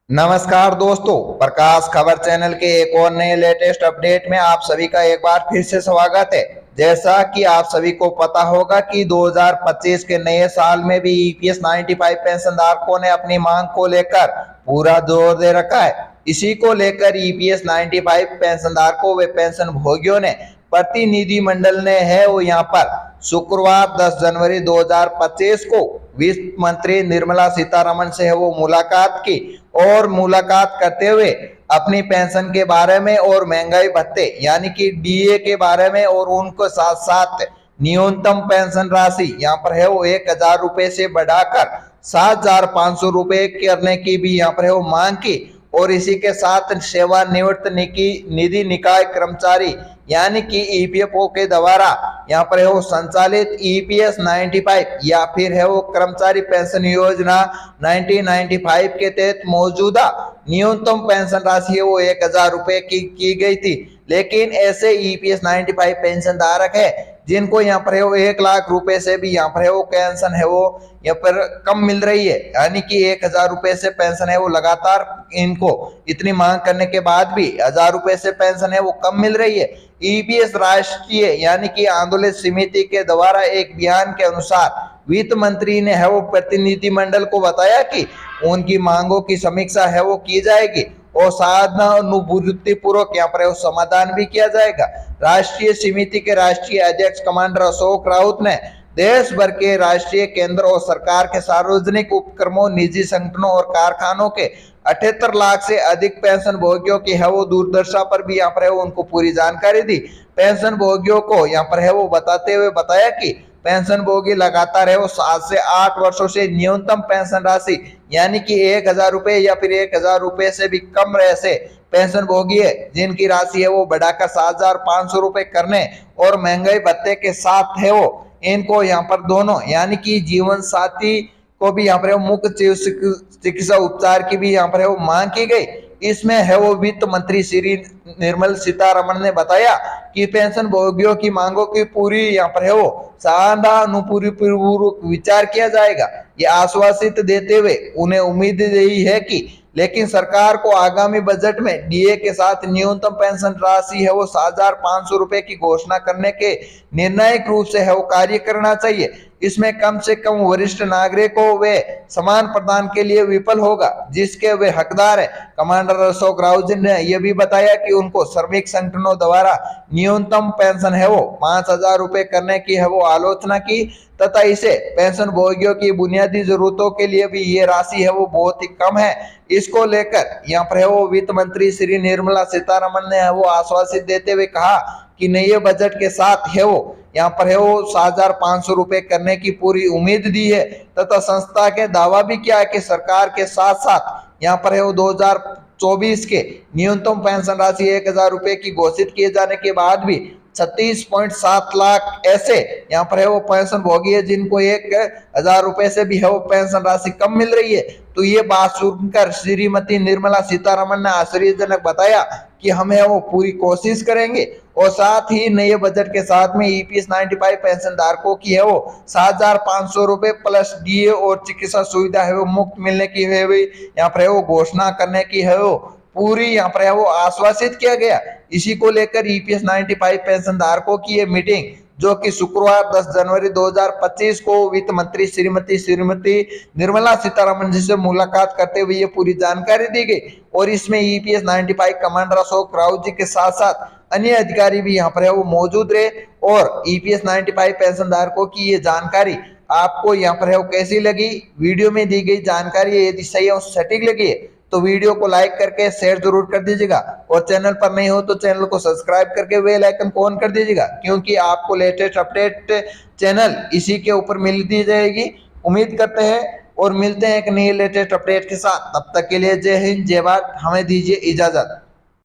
नमस्कार दोस्तों, प्रकाश खबर चैनल के एक और नए लेटेस्ट अपडेट में आप सभी का एक बार फिर से स्वागत है। जैसा कि आप सभी को पता होगा कि 2025 के नए साल में भी ईपीएस 95 पेंशनधारकों ने अपनी मांग को लेकर पूरा जोर दे रखा है। इसी को लेकर ईपीएस 95 पेंशनधारकों व पेंशन भोगियों ने प्रतिनिधि मंडल ने है वो यहाँ पर शुक्रवार 10 जनवरी 2025 को वित्त मंत्री निर्मला सीतारमण से वो मुलाकात की और मुलाकात करते हुए अपनी पेंशन के बारे में और महंगाई भत्ते यानी कि डीए के बारे में और उनको साथ साथ न्यूनतम पेंशन राशि यहाँ पर है वो 1000 रुपए से बढ़ाकर 7500 रुपए करने की भी यहाँ पर है वो मांग की। और इसी के साथ सेवानिवृत्त निधि निकाय कर्मचारी यानी कि ईपीएफओ के द्वारा यहाँ पर है वो संचालित ईपीएस 95 या फिर है वो कर्मचारी पेंशन योजना 1995 के तहत मौजूदा न्यूनतम पेंशन राशि है वो 1000 रुपए की गई थी। लेकिन ऐसे ईपीएस 95 पेंशन धारक है जिनको यहाँ पर है वो 1 लाख रुपए से भी यहाँ पर है वो पेंशन है वो यहाँ पर कम मिल रही है, यानी कि 1000 रुपए से पेंशन है वो लगातार इनको इतनी मांग करने के बाद भी 1000 रुपए से पेंशन है वो कम मिल रही है। ईपीएस राष्ट्रीय यानी कि आंदोलन समिति के द्वारा एक बयान के अनुसार वित्त मंत्री ने है वो प्रतिनिधि मंडल को बताया कि उनकी मांगों की समीक्षा है वो की जाएगी और सहानुभूति पूर्वक यहाँ पर समाधान भी किया जाएगा। राष्ट्रीय समिति के राष्ट्रीय अध्यक्ष कमांडर अशोक राउत ने देश भर के राष्ट्रीय केंद्र और सरकार के सार्वजनिक उपक्रमों, निजी संगठनों और कारखानों के 78 लाख से अधिक पेंशन भोगियों की है वो दूरदर्शा पर भी यहाँ पर है वो उनको पूरी जानकारी दी। पेंशन भोगियों को यहाँ पर है वो बताते हुए बताया कि पेंशन भोगी लगातार है वो 7 से 8 वर्षों से न्यूनतम पेंशन राशि यानी कि 1000 रुपए या फिर 1000 रुपए से भी कम रहे से पेंशन भोगी है, जिनकी राशि है वो बढ़ाकर 7500 रुपए करने और महंगाई भत्ते के साथ है वो इनको यहाँ पर दोनों यानी कि जीवन साथी को भी यहाँ पर मुख्य चिकित्सा उपचार की भी यहाँ पर है वो मांग की गई। इसमें है वो वित्त मंत्री श्री निर्मला सीतारमण ने बताया कि पेंशन भोगियों की मांगों की पूरी यहाँ पर है वो सहानुभूतिपूर्वक विचार किया जाएगा। ये आश्वासित देते हुए उन्हें उम्मीद यही है कि लेकिन सरकार को आगामी बजट में डीए के साथ न्यूनतम पेंशन राशि है वो 7500 रुपए की घोषणा करने के निर्णायक रूप से है वो कार्य करना चाहिए। इसमें कम से कम वरिष्ठ नागरिकों वे समान प्रदान के लिए विफल होगा जिसके वे हकदार है। कमांडर अशोक राउत ने यह भी बताया कि उनको श्रमिक संगठनों द्वारा न्यूनतम पेंशन है वो 5000 रुपए करने की है वो आलोचना की तथा इसे पेंशन भोगियों की बुनियादी जरूरतों के लिए भी ये राशि है वो बहुत ही कम है। इसको लेकर यहाँ पर है वो वित्त मंत्री श्री निर्मला सीतारमण ने वो आश्वासित देते हुए कहा कि नए बजट के साथ है वो यहाँ पर है वो 7500 रुपए करने की पूरी उम्मीद दी है तथा संस्था के दावा भी किया है कि सरकार के साथ साथ यहाँ पर है वो 2024 के न्यूनतम पेंशन राशि 1000 रुपए की घोषित किए जाने के बाद भी 36.7 लाख ऐसे यहाँ पर है वो पेंशन भोगी है जिनको 1000 रुपए से भी है वो पेंशन राशि कम मिल रही है। तो ये बात सुनकर श्रीमती निर्मला सीतारमण ने आश्चर्यजनक बताया कि हम है वो पूरी कोशिश करेंगे और साथ ही नए बजट के साथ में ईपीएस 95 पेंशन धारकों की है वो 7500 रुपए प्लस डीए और चिकित्सा सुविधा है वो मुफ्त मिलने की है यहाँ पर है वो घोषणा करने की है वो पूरी यहाँ पर है वो आश्वासित किया गया। इसी को लेकर ईपीएस 95 पेंशन धारकों की ये मीटिंग जो कि शुक्रवार 10 जनवरी 2025 को वित्त मंत्री श्रीमती निर्मला सीतारमण जी से मुलाकात करते हुए ये पूरी जानकारी दी गई और इसमें ईपीएस 95 कमांडर अशोक राउत जी के साथ साथ अन्य अधिकारी भी यहाँ पर है वो मौजूद रहे। और ईपीएस 95 पेंशन धारकों की ये जानकारी आपको यहाँ पर है वो कैसी लगी, वीडियो में दी गई जानकारी यदि सही है सटीक लगी है तो वीडियो को लाइक करके शेयर जरूर कर दीजिएगा और चैनल पर नहीं हो तो चैनल को सब्सक्राइब करके बेल आइकन को ऑन कर दीजिएगा क्योंकि आपको लेटेस्ट अपडेट चैनल इसी के ऊपर मिलती जाएगी। उम्मीद करते हैं और मिलते हैं एक नई लेटेस्ट अपडेट के साथ, तब तक के लिए जय हिंद जय भारत, हमें दीजिए इजाजत।